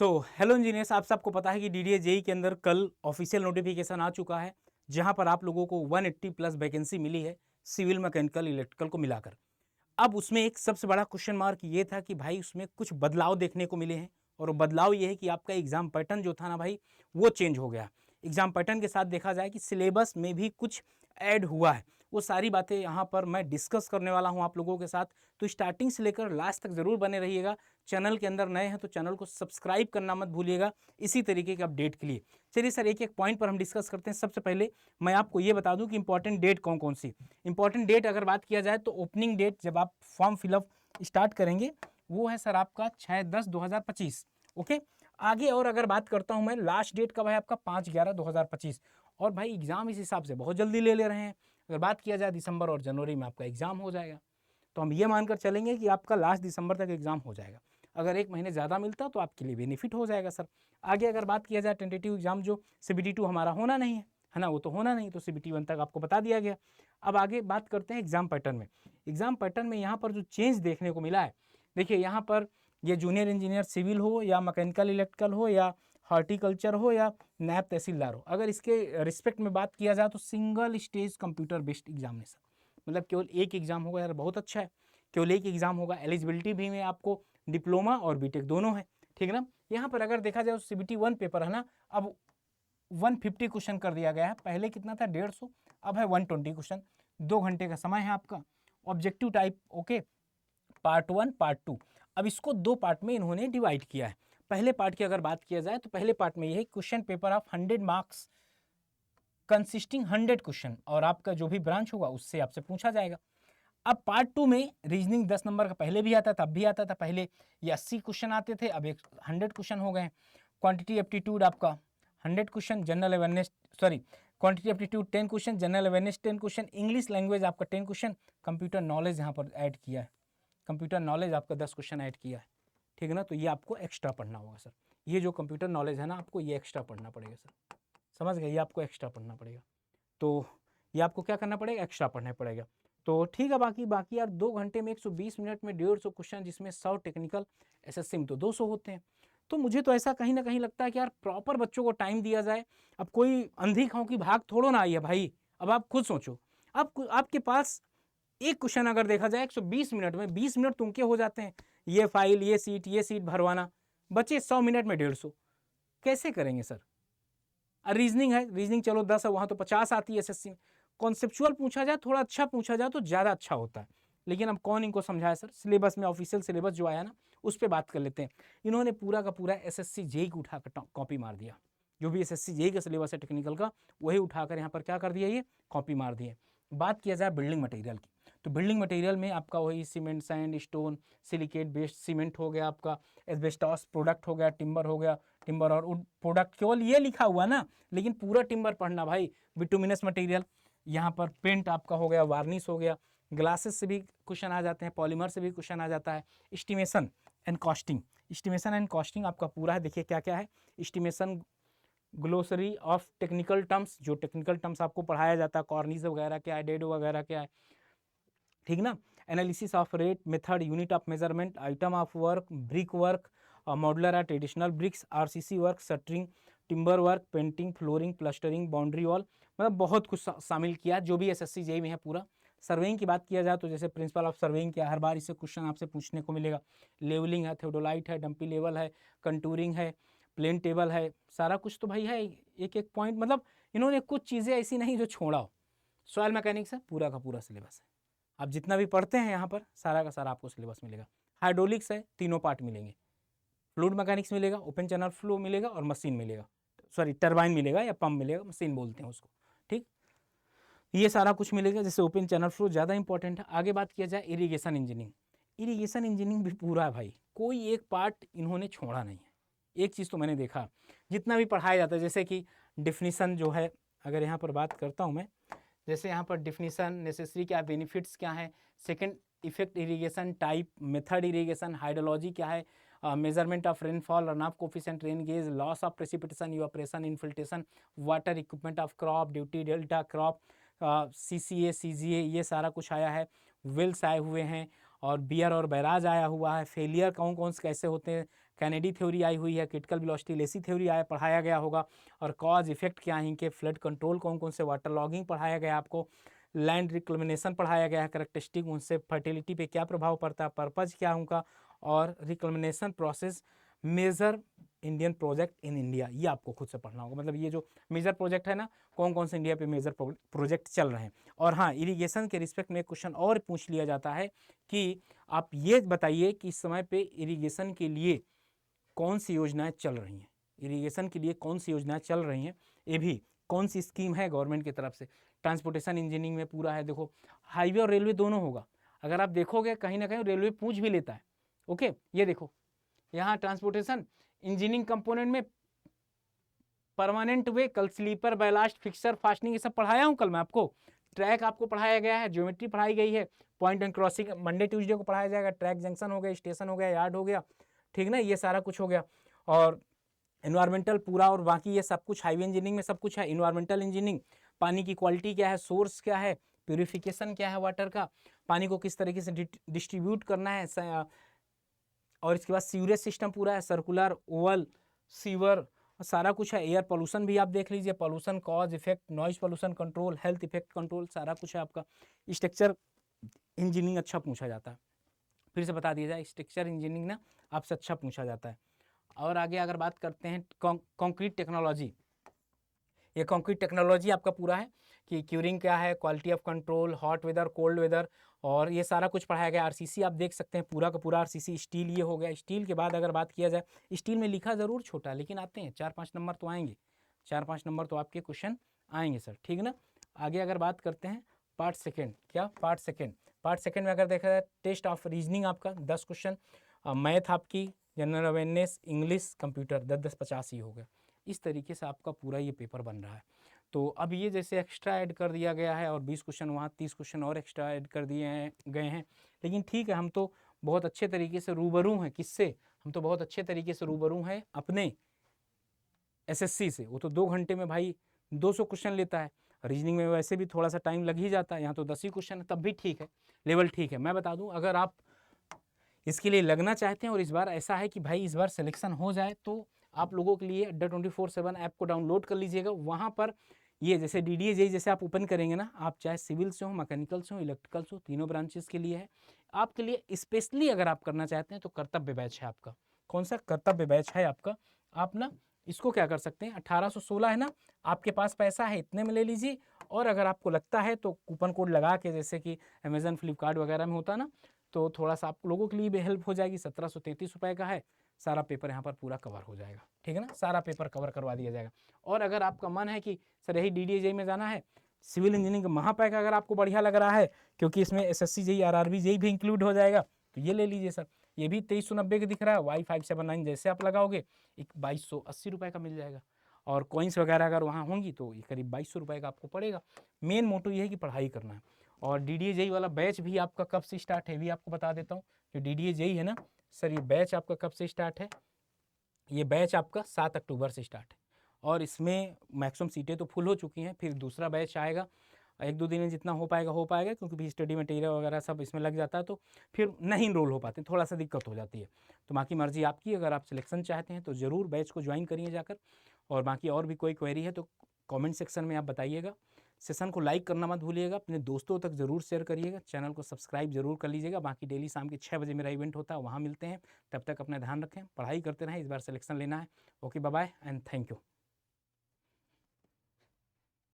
Hello engineers, आप सबको पता है कि डीडीए जेई के अंदर कल ऑफिशियल नोटिफिकेशन आ चुका है, जहां पर आप लोगों को 180 प्लस वैकेंसी मिली है सिविल, मैकेनिकल, इलेक्ट्रिकल को मिलाकर। अब उसमें एक सबसे बड़ा क्वेश्चन मार्क ये था कि भाई उसमें कुछ बदलाव देखने को मिले हैं, और वो बदलाव ये है कि आपका एग्जाम पैटर्न जो था ना भाई, वो चेंज हो गया। एग्जाम पैटर्न के साथ देखा जाए कि सिलेबस में भी कुछ ऐड हुआ है। वो सारी बातें यहाँ पर मैं डिस्कस करने वाला हूँ आप लोगों के साथ, तो स्टार्टिंग से लेकर लास्ट तक जरूर बने रहिएगा। चैनल के अंदर नए हैं तो चैनल को सब्सक्राइब करना मत भूलिएगा इसी तरीके के अपडेट के लिए। चलिए सर, एक एक पॉइंट पर हम डिस्कस करते हैं। सबसे पहले मैं आपको ये बता दूं कि इंपॉर्टेंट डेट कौन कौन सी। इंपॉर्टेंट डेट अगर बात किया जाए तो ओपनिंग डेट जब आप फॉर्म फिलअप स्टार्ट करेंगे वो है सर आपका 6/10/2025। ओके, आगे और अगर बात करता हूं मैं, लास्ट डेट कब है आपका 5/11/2025। और भाई एग्जाम इस हिसाब से बहुत जल्दी ले रहे हैं। अगर बात किया जाए दिसंबर और जनवरी में आपका एग्जाम हो जाएगा, तो हम ये मानकर चलेंगे कि आपका लास्ट दिसंबर तक एग्जाम हो जाएगा। अगर एक महीने ज़्यादा मिलता तो आपके लिए बेनिफिट हो जाएगा सर। आगे अगर बात किया जाए टेंटेटिव एग्जाम जो CBT 2 हमारा होना नहीं है ना, वो तो होना नहीं, तो CBT 1 तक आपको बता दिया गया। अब आगे बात करते हैं एग्जाम पैटर्न में। एग्जाम पैटर्न में यहाँ पर जो चेंज देखने को मिला है, देखिए यहाँ पर ये जूनियर इंजीनियर सिविल हो या मैकेनिकल इलेक्ट्रिकल हो या हॉर्टिकल्चर हो या नायब तहसीलदार हो, अगर इसके रिस्पेक्ट में बात किया जाए तो single stage computer based examination, मतलब केवल एक एग्जाम होगा। यार बहुत अच्छा है, केवल एक एग्जाम होगा। एलिजिबिलिटी भी में आपको डिप्लोमा और बीटेक दोनों है, ठीक है ना। यहाँ पर अगर देखा जाए तो CBT 1 पेपर है ना, अब 150 क्वेश्चन कर दिया गया है। पहले कितना था 150, अब है 120 क्वेश्चन। 2 घंटे का समय है आपका। Objective type, okay, part 1 part 2। अब इसको 2 पार्ट में इन्होंने डिवाइड किया है। पहले पार्ट की अगर बात किया जाए तो पहले पार्ट में यही question paper of 100 marks consisting 100 question, और आपका जो भी ब्रांच होगा उससे आपसे पूछा जाएगा। अब पार्ट 2 में रीजनिंग 10 नंबर का पहले भी आता था, अब भी आता था। पहले ये 80 क्वेश्चन आते थे, अब 100 क्वेश्चन हो गए। क्वांटिटी एप्टीट्यूड आपका 100 question, general awareness, sorry, quantity aptitude 10 question, general awareness 10 question, English language आपका 10 क्वेश्चन, कंप्यूटर नॉलेज यहाँ पर ऐड किया है। कंप्यूटर नॉलेज आपका 10 क्वेश्चन ऐड किया है, ठीक है ना। तो ये आपको एक्स्ट्रा पढ़ना होगा सर। ये जो कंप्यूटर नॉलेज है ना, आपको ये एक्स्ट्रा पढ़ना पड़ेगा सर, समझ गए, ये आपको एक्स्ट्रा पढ़ना पड़ेगा। तो ये आपको क्या करना पड़ेगा, एक्स्ट्रा पढ़ना पड़ेगा। तो ठीक है, बाकी यार 2 घंटे में 120 मिनट में 150 क्वेश्चन, जिसमें 100 टेक्निकल, SSC में तो 200 होते हैं। तो मुझे तो ऐसा कहीं ना कहीं लगता है कि यार प्रॉपर बच्चों को टाइम दिया जाए। अब कोई अंधी खाओ की भाग थोड़ो ना आई है भाई। अब आप खुद सोचो, अब आपके पास एक क्वेश्चन अगर देखा जाए 120 मिनट में 20 मिनट तो उनके हो जाते हैं, ये फाइल, ये सीट भरवाना, बचे 100 मिनट में 150, कैसे करेंगे सर। रीजनिंग है, रीजनिंग चलो 10 है, वहां तो 50 आती है SSC में। कॉन्सेप्चुअल पूछा जाए, थोड़ा अच्छा पूछा जाए तो ज़्यादा अच्छा होता है। लेकिन अब कौन इनको समझाए सर। सिलेबस में ऑफिशियल सिलेबस जो आया ना, उस पर बात कर लेते हैं। इन्होंने पूरा का पूरा SSC जेई को उठाकर कॉपी मार दिया। जो भी SSC जेई का सिलेबस है टेक्निकल का, वही उठाकर यहाँ पर क्या कर दिया, ये कॉपी मार दिए। बात किया जाए बिल्डिंग मटेरियल की, तो बिल्डिंग मटेरियल में आपका वही cement, sand, stone, silicate based cement हो गया, आपका एस्बेस्टॉस प्रोडक्ट हो गया, टिम्बर हो गया, टिम्बर और वुड प्रोडक्ट, केवल ये लिखा हुआ ना, लेकिन पूरा टिम्बर पढ़ना भाई। बिटुमिनस मटेरियल, यहाँ पर पेंट आपका हो गया, वार्निश हो गया, ग्लासेस से भी क्वेश्चन आ जाते हैं, पॉलीमर से भी क्वेश्चन आ जाता है। Estimation and costing, estimation and costing आपका पूरा है। देखिए क्या क्या है, estimation, glossary of technical terms, जो टेक्निकल टर्म्स आपको पढ़ाया जाता है, कॉर्निस वगैरह क्या है, डेड वगैरह क्या है, ठीक ना। Analysis of rate method, unit of measurement, item of work, brick work, modular या traditional bricks, RCC work, shuttering, timber work, painting, flooring, plastering, boundary wall, मतलब बहुत कुछ शामिल किया जो भी SSC जेई में है पूरा। सर्वेइंग की बात किया जाए तो जैसे प्रिंसिपल ऑफ सर्वेइंग क्या, हर बार इससे क्वेश्चन आपसे पूछने को मिलेगा। लेवलिंग है, थियोडोलाइट है, डंपी लेवल है, कंटूरिंग है, प्लेन टेबल है, सारा कुछ तो भाई है। एक एक पॉइंट, मतलब इन्होंने कुछ चीज़ें ऐसी नहीं जो छोड़ा हो। सॉयल मैकेनिक्स है, पूरा का पूरा सिलेबस है। आप जितना भी पढ़ते हैं यहाँ पर सारा का सारा आपको सिलेबस मिलेगा। हाइड्रोलिक्स है, तीनों पार्ट मिलेंगे। फ्लूइड मैकेनिक्स मिलेगा, ओपन चैनल फ्लो मिलेगा, और मशीन मिलेगा, सॉरी टरबाइन मिलेगा या पंप मिलेगा, मशीन बोलते हैं उसको, ठीक। ये सारा कुछ मिलेगा। जैसे ओपन चैनल फ्लो ज़्यादा इंपॉर्टेंट है। आगे बात किया जाए इरीगेशन इंजीनियरिंग, इरीगेशन इंजीनियरिंग भी पूरा है भाई, कोई एक पार्ट इन्होंने छोड़ा नहीं है। एक चीज़ तो मैंने देखा, जितना भी पढ़ाया जाता है, जैसे कि डिफिनीसन जो है, अगर यहाँ पर बात करता हूँ मैं, जैसे यहाँ पर डिफिनीसन, नेसेसरी क्या, बेनिफिट्स क्या है, second effect irrigation, type, method irrigation, hydrology क्या है, measurement of rainfall, run of coefficient, rain gauge, loss of precipitation, evaporation, infiltration, water equipment of crop, duty delta crop, CCA CGA, ये सारा कुछ आया है। वेल्स आए हुए हैं, और बियर और बैराज आया हुआ है, फेलियर कौन कौन से कैसे होते हैं, कैनेडी थ्योरी आई हुई है, क्रिटिकल वेलोसिटी लेसी थ्योरी आया पढ़ाया गया होगा, और कॉज इफेक्ट क्या है इनके, फ्लड कंट्रोल कौन कौन से, वाटर लॉगिंग पढ़ाया गया आपको, लैंड रिक्लेमिनेशन पढ़ाया गया है, करेक्टरिस्टिक उनसे फर्टिलिटी पे क्या प्रभाव पड़ता है, पर्पज क्या उनका, और reclamation process, major Indian project in India, ये आपको खुद से पढ़ना होगा। मतलब ये जो मेजर प्रोजेक्ट है ना, कौन कौन से इंडिया पे मेजर प्रोजेक्ट चल रहे हैं। और हाँ, इरिगेशन के रिस्पेक्ट में एक क्वेश्चन और पूछ लिया जाता है कि आप ये बताइए कि इस समय पे इरिगेशन के लिए कौन सी योजनाएं चल रही हैं, इरिगेशन के लिए कौन सी योजनाएं चल रही हैं, ये भी कौन सी स्कीम है गवर्नमेंट की तरफ से। ट्रांसपोर्टेशन इंजीनियरिंग में पूरा है, देखो हाईवे और रेलवे दोनों होगा। अगर आप देखोगे कहीं ना कहीं रेलवे पूछ भी लेता है। ओके, ये देखो यहाँ ट्रांसपोर्टेशन इंजीनियरिंग कंपोनेंट में परमानेंट वे, कल स्लीपर, बैलास्ट, फिक्सर, फास्टनिंग, ये सब पढ़ाया हूँ कल मैं आपको। ट्रैक आपको पढ़ाया गया है, ज्योमेट्री पढ़ाई गई है, point and crossing Monday Tuesday को पढ़ाया जाएगा, ट्रैक जंक्शन हो गया, स्टेशन हो गया, यार्ड हो गया, ठीक ना, ये सारा कुछ हो गया। और इन्वायरमेंटल पूरा और बाकी ये सब कुछ हाईवे इंजीनियरिंग में सब कुछ है। इन्वायरमेंटल इंजीनियरिंग, पानी की क्वालिटी क्या है, सोर्स क्या है, प्यूरिफिकेशन क्या है वाटर का, पानी को किस तरीके से डिस्ट्रीब्यूट करना है, और इसके बाद सीवरेज सिस्टम पूरा है, सर्कुलर, ओवल, सीवर, सारा कुछ है। एयर पोल्यूशन भी आप देख लीजिए, pollution, cause effect, noise pollution control, health effect control, सारा कुछ है आपका। स्ट्रक्चर इंजीनियरिंग अच्छा पूछा जाता है, फिर से बता दिया जाए, स्ट्रक्चर इंजीनियरिंग ना आपसे अच्छा पूछा जाता है। और आगे अगर बात करते हैं कंक्रीट टेक्नोलॉजी, ये कंक्रीट टेक्नोलॉजी आपका पूरा है कि क्यूरिंग क्या है, quality of control, hot weather, cold weather, और ये सारा कुछ पढ़ाया गया। आरसीसी आप देख सकते हैं पूरा का पूरा आरसीसी। स्टील ये हो गया। स्टील के बाद अगर बात किया जाए, स्टील में लिखा ज़रूर छोटा, लेकिन आते हैं 4-5 नंबर तो आएंगे, 4-5 नंबर तो आपके क्वेश्चन आएंगे सर, ठीक ना। आगे अगर बात करते हैं पार्ट सेकेंड, क्या पार्ट सेकेंड में अगर देखा जाए, टेस्ट ऑफ रीजनिंग आपका 10 क्वेश्चन, मैथ आपकी, जनरल अवेयरनेस, इंग्लिश, कंप्यूटर, 10-10, 50 ही हो गया। इस तरीके से आपका पूरा ये पेपर बन रहा है। तो अब ये जैसे एक्स्ट्रा ऐड कर दिया गया है, और 20 क्वेश्चन वहाँ, 30 क्वेश्चन और एक्स्ट्रा ऐड कर दिए गए हैं, लेकिन ठीक है, हम तो बहुत अच्छे तरीके से रूबरू हैं। किससे? हम तो बहुत अच्छे तरीके से रूबरू हैं अपने एसएससी से। वो तो 2 घंटे में भाई 200 क्वेश्चन लेता है। रीजनिंग में वैसे भी थोड़ा सा टाइम लग ही जाता है, यहाँ तो 10 ही क्वेश्चन है, तब भी ठीक है, लेवल ठीक है। मैं बता दूँ, अगर आप इसके लिए लगना चाहते हैं और इस बार ऐसा है कि भाई इस बार सिलेक्शन हो जाए, तो आप लोगों के लिए अड्डा 24/7 ऐप को डाउनलोड कर लीजिएगा। वहाँ पर ये जैसे DDA JEE जैसे आप ओपन करेंगे ना, आप चाहे सिविल से हो, मैकेनिकल से हो, इलेक्ट्रिकल से हो, तीनों ब्रांचेस के लिए है। आपके लिए स्पेशली अगर आप करना चाहते हैं तो कर्तव्य बैच है आपका। कौन सा? कर्तव्य बैच है आपका। आप ना इसको क्या कर सकते हैं, 1816 है ना, आपके पास पैसा है इतने में ले लीजिए, और अगर आपको लगता है तो कूपन कोड लगा के, जैसे कि अमेजन, फ्लिपकार्ट वगैरह में होता ना, तो थोड़ा सा आप लोगों के लिए भी हेल्प हो जाएगी। 1733 रुपये का है, सारा पेपर यहाँ पर पूरा कवर हो जाएगा, ठीक है ना, सारा पेपर कवर करवा दिया जाएगा। और अगर आपका मन है कि सर यही DDA JEE में जाना है, सिविल इंजीनियरिंग का महापैक अगर आपको बढ़िया लग रहा है, क्योंकि इसमें SSC JEE, RRB JEE भी इंक्लूड हो जाएगा, तो ये ले लीजिए सर। ये भी 2390 का दिख रहा है। Y579 जैसे आप लगाओगे, एक 2280 रुपये का मिल जाएगा, और कॉइन्स वगैरह अगर वहाँ होंगी तो ये करीब 2200 रुपये का आपको पड़ेगा। मेन मोटो ये है कि पढ़ाई करना है। और DDA JEE वाला बैच भी आपका कब से स्टार्ट है, भी आपको बता देता हूँ। जो DDA JEE है ना सर, ये बैच आपका कब से स्टार्ट है? ये बैच आपका 7 अक्टूबर से स्टार्ट है, और इसमें मैक्सिमम सीटें तो फुल हो चुकी हैं। फिर दूसरा बैच आएगा, 1-2 दिन में जितना हो पाएगा, क्योंकि भी स्टडी मटेरियल वगैरह सब इसमें लग जाता है, तो फिर नहीं इनरोल हो पाते, थोड़ा सा दिक्कत हो जाती है। तो बाकी मर्जी आपकी, अगर आप सिलेक्शन चाहते हैं तो ज़रूर बैच को ज्वाइन करिए जाकर। और बाकी और भी कोई क्वेरी है तो कमेंट सेक्शन में आप बताइएगा। सेशन को लाइक करना मत भूलिएगा, अपने दोस्तों तक ज़रूर शेयर करिएगा, चैनल को सब्सक्राइब जरूर कर लीजिएगा। बाकी डेली शाम के 6 बजे मेरा इवेंट होता है, वहाँ मिलते हैं। तब तक अपना ध्यान रखें, पढ़ाई करते रहें, इस बार सिलेक्शन लेना है। Okay, bye bye and thank you.